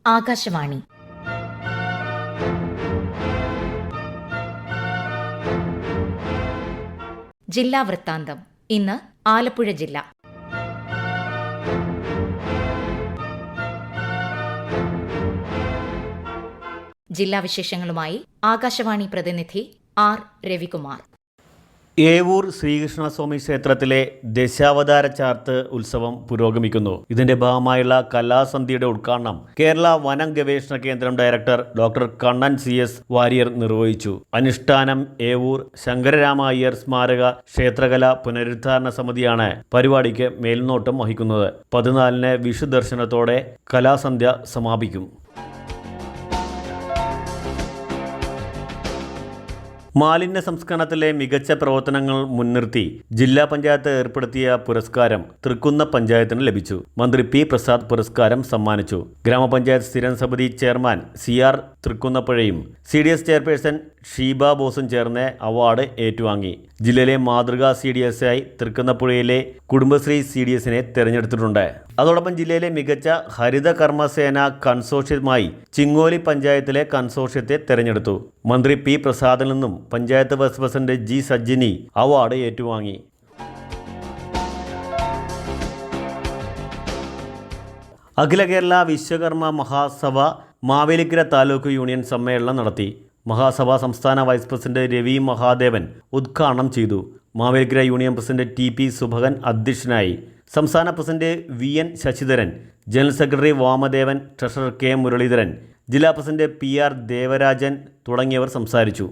ആകാശവാണി. ജില്ലാ വൃത്താന്തം. ഇന്ന് ആലപ്പുഴ ജില്ല. ജില്ലാ വിശേഷങ്ങളുമായി ആകാശവാണി പ്രതിനിധി ആർ രവികുമാർ. ഏവൂർ ശ്രീകൃഷ്ണസ്വാമി ക്ഷേത്രത്തിലെ ദശാവതാര ചാർത്ത് ഉത്സവം പുരോഗമിക്കുന്നു. ഇതിന്റെ ഭാഗമായുള്ള കലാസന്ധ്യയുടെ ഉദ്ഘാടനം കേരള വനം ഗവേഷണ കേന്ദ്രം director doctor Kannan CS Warrier നിർവഹിച്ചു. അനുഷ്ഠാനം ഏവൂർ ശങ്കരരാമ അയ്യർ സ്മാരക ക്ഷേത്രകലാ പുനരുദ്ധാരണ സമിതിയാണ് പരിപാടിക്ക് മേൽനോട്ടം വഹിക്കുന്നത്. 14-ന് വിഷു ദർശനത്തോടെ കലാസന്ധ്യ സമാപിക്കും. മാലിന്യ സംസ്കരണത്തിലെ മികച്ച പ്രവർത്തനങ്ങൾ മുൻനിർത്തി ജില്ലാ പഞ്ചായത്ത് ഏർപ്പെടുത്തിയ പുരസ്കാരം തൃക്കുന്ന പഞ്ചായത്തിന് ലഭിച്ചു. മന്ത്രി P. പ്രസാദ് പുരസ്കാരം സമ്മാനിച്ചു. ഗ്രാമപഞ്ചായത്ത് സ്ഥിരം സമിതി ചെയർമാൻ CR തൃക്കുന്നപ്പുഴയും CDS ചെയർപേഴ്സൺ ഷീബ ബോസും ചേർന്ന് അവാർഡ് ഏറ്റുവാങ്ങി. ജില്ലയിലെ മാതൃകാ CDS ആയി തൃക്കുന്നപ്പുഴയിലെ കുടുംബശ്രീ CDSനെ തെരഞ്ഞെടുത്തിട്ടുണ്ട്. അതോടൊപ്പം ജില്ലയിലെ മികച്ച ഹരിത കർമ്മസേന കൺസോർഷ്യമായി ചിങ്ങോലി പഞ്ചായത്തിലെ കൺസോർഷ്യത്തെ തെരഞ്ഞെടുത്തു. മന്ത്രി P. പ്രസാദിൽ നിന്നും panchayat vice president G. Sajjini award ഏറ്റുവാങ്ങി. അഖില കേരള വിശ്വകർമ്മ മഹാസഭ മാവേലിക്കര താലൂക്ക് യൂണിയൻ സമ്മേളനം നടത്തി. മഹാസഭ സംസ്ഥാന വൈസ് പ്രസിഡന്റ് രവി മഹാദേവൻ ഉദ്ഘാടനം ചെയ്തു. Mavelikkara union president TP Subhakan അധ്യക്ഷനായി. സംസ്ഥാന president VN Sasidharan, general secretary Vamadevan, treasurer K. Muraleedharan, ജില്ലാ പ്രസിഡന്റ് PR ദേവരാജൻ തുടങ്ങിയവർ സംസാരിച്ചു.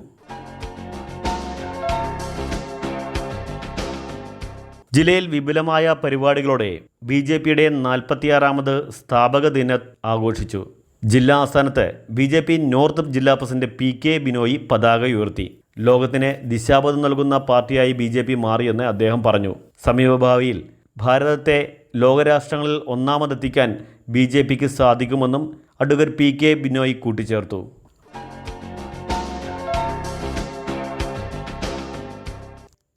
ജില്ലയിൽ വിപുലമായ പരിപാടികളോടെ BJPയുടെ 46ാമത് സ്ഥാപക ദിനം ആഘോഷിച്ചു. ജില്ലാ ആസ്ഥാനത്ത് BJP നോർത്ത് ജില്ലാ പ്രസിഡന്റ് PK ബിനോയ് പതാക ഉയർത്തി. ലോകത്തിന് ദിശാബോധം നൽകുന്ന പാർട്ടിയായി BJP മാറിയെന്ന് അദ്ദേഹം പറഞ്ഞു. സമീപഭാവിയിൽ ഭാരതത്തെ ലോകരാഷ്ട്രങ്ങളിൽ ഒന്നാമതെത്തിക്കാൻ BJPക്ക് സാധിക്കുമെന്നും അഡ്വക്കേറ്റ് PK ബിനോയ് കൂട്ടിച്ചേർത്തു.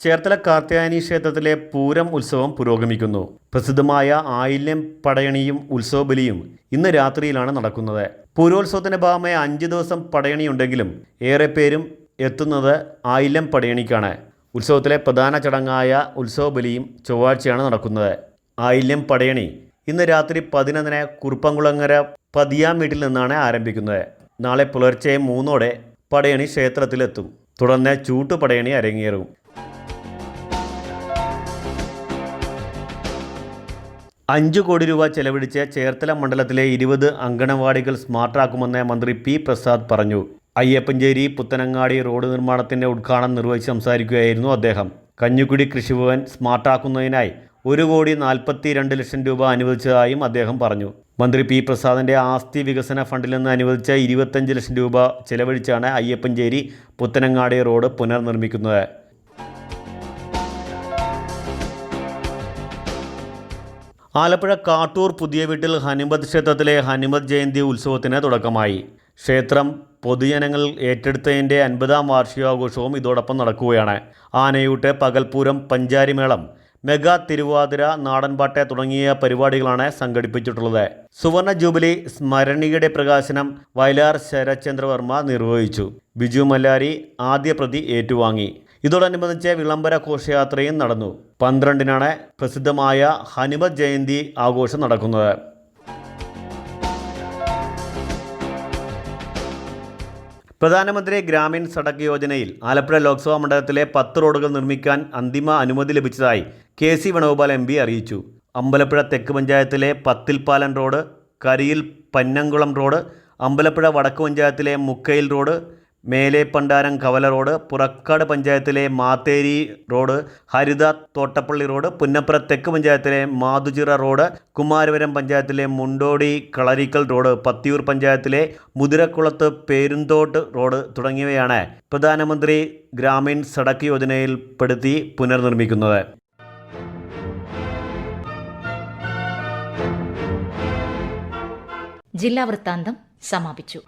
ചേർത്തല കാർത്യായനി ക്ഷേത്രത്തിലെ പൂരം ഉത്സവം പുരോഗമിക്കുന്നു. പ്രസിദ്ധമായ ആയില്യം പടയണിയും ഉത്സവബലിയും ഇന്ന് രാത്രിയിലാണ് നടക്കുന്നത്. പൂരോത്സവത്തിന്റെ ഭാഗമായി 5 ദിവസം പടയണിയുണ്ടെങ്കിലും ഏറെ പേരും എത്തുന്നത് ആയില്യം പടയണിക്കാണ്. ഉത്സവത്തിലെ പ്രധാന ചടങ്ങായ ഉത്സവബലിയും ചൊവ്വാഴ്ചയാണ് നടക്കുന്നത്. ആയില്യം പടയണി ഇന്ന് രാത്രി 11-ന് കുറുപ്പംകുളങ്ങര പതിയാം വീട്ടിൽ നിന്നാണ് ആരംഭിക്കുന്നത്. നാളെ പുലർച്ചെ 3-ഓടെ പടയണി ക്ഷേത്രത്തിലെത്തും. തുടർന്ന് ചൂട്ടുപടയണി അരങ്ങേറും. 5 കോടി രൂപ ചെലവഴിച്ച് ചേർത്തല മണ്ഡലത്തിലെ 20 അങ്കണവാടികൾ സ്മാർട്ടാക്കുമെന്ന് മന്ത്രി P. പ്രസാദ് പറഞ്ഞു. അയ്യപ്പഞ്ചേരി പുത്തനങ്ങാടി റോഡ് നിർമ്മാണത്തിൻ്റെ ഉദ്ഘാടനം നിർവഹിച്ച് സംസാരിക്കുകയായിരുന്നു അദ്ദേഹം. കഞ്ഞിക്കുടി കൃഷിഭവൻ സ്മാർട്ടാക്കുന്നതിനായി 1,42,00,000 രൂപ അനുവദിച്ചതായും അദ്ദേഹം പറഞ്ഞു. മന്ത്രി P. പ്രസാദിൻ്റെ ആസ്തി വികസന ഫണ്ടിൽ നിന്ന് അനുവദിച്ച 25 ലക്ഷം രൂപ ചെലവഴിച്ചാണ് അയ്യപ്പഞ്ചേരി പുത്തനങ്ങാടി റോഡ് പുനർനിർമ്മിക്കുന്നത്. ആലപ്പുഴ കാട്ടൂർ പുതിയ വീട്ടിൽ ഹനുമത് ക്ഷേത്രത്തിലെ ഹനുമത് ജയന്തി ഉത്സവത്തിന് തുടക്കമായി. ക്ഷേത്രം പൊതുജനങ്ങൾ ഏറ്റെടുത്തതിൻ്റെ 50-ാം വാർഷികാഘോഷവും ഇതോടൊപ്പം നടക്കുകയാണ്. ആനയൂട്ട്, പകൽപ്പൂരം, പഞ്ചാരിമേളം, മെഗാ തിരുവാതിര, നാടൻപാട്ട് തുടങ്ങിയ പരിപാടികളാണ് സംഘടിപ്പിച്ചിട്ടുള്ളത്. സുവർണ ജൂബിലി സ്മരണികയുടെ പ്രകാശനം വയലാർ ശരത്ചന്ദ്രവർമ്മ നിർവഹിച്ചു. ബിജു മല്ലാരി ആദ്യ പ്രതി ഏറ്റുവാങ്ങി. ഇതോടനുബന്ധിച്ച് വിളംബര ഘോഷയാത്രയും നടന്നു. 12-നാണ് പ്രസിദ്ധമായ ഹനുമത് ജയന്തി ആഘോഷം നടക്കുന്നത്. പ്രധാനമന്ത്രി ഗ്രാമീൺ സഡക് യോജനയിൽ ആലപ്പുഴ ലോക്സഭാ മണ്ഡലത്തിലെ 10 റോഡുകൾ നിർമ്മിക്കാൻ അന്തിമ അനുമതി ലഭിച്ചതായി KC വേണുഗോപാൽ MP അറിയിച്ചു. അമ്പലപ്പുഴ തെക്ക് പഞ്ചായത്തിലെ പത്തിൽപ്പാലൻ റോഡ്, കരിയിൽ പന്നംകുളം റോഡ്, അമ്പലപ്പുഴ വടക്ക് പഞ്ചായത്തിലെ മുക്കയിൽ റോഡ്, മേലേപ്പണ്ടാരം കവല റോഡ്, പുറക്കാട് പഞ്ചായത്തിലെ മാത്തേരി റോഡ്, ഹരിത തോട്ടപ്പള്ളി റോഡ്, പുന്നപ്ര തെക്ക് പഞ്ചായത്തിലെ മാതുചിറ റോഡ്, കുമാരപുരം പഞ്ചായത്തിലെ മുണ്ടോടി കളരിക്കൽ റോഡ്, പത്തിയൂർ പഞ്ചായത്തിലെ മുതിരക്കുളത്ത് പേരുന്തോട്ട് റോഡ് തുടങ്ങിയവയാണ് പ്രധാനമന്ത്രി ഗ്രാമീൺ സഡക് യോജനയിൽപ്പെടുത്തി പുനർനിർമ്മിക്കുന്നത്. ജില്ലാ വൃത്താന്തം സമാപിച്ചു.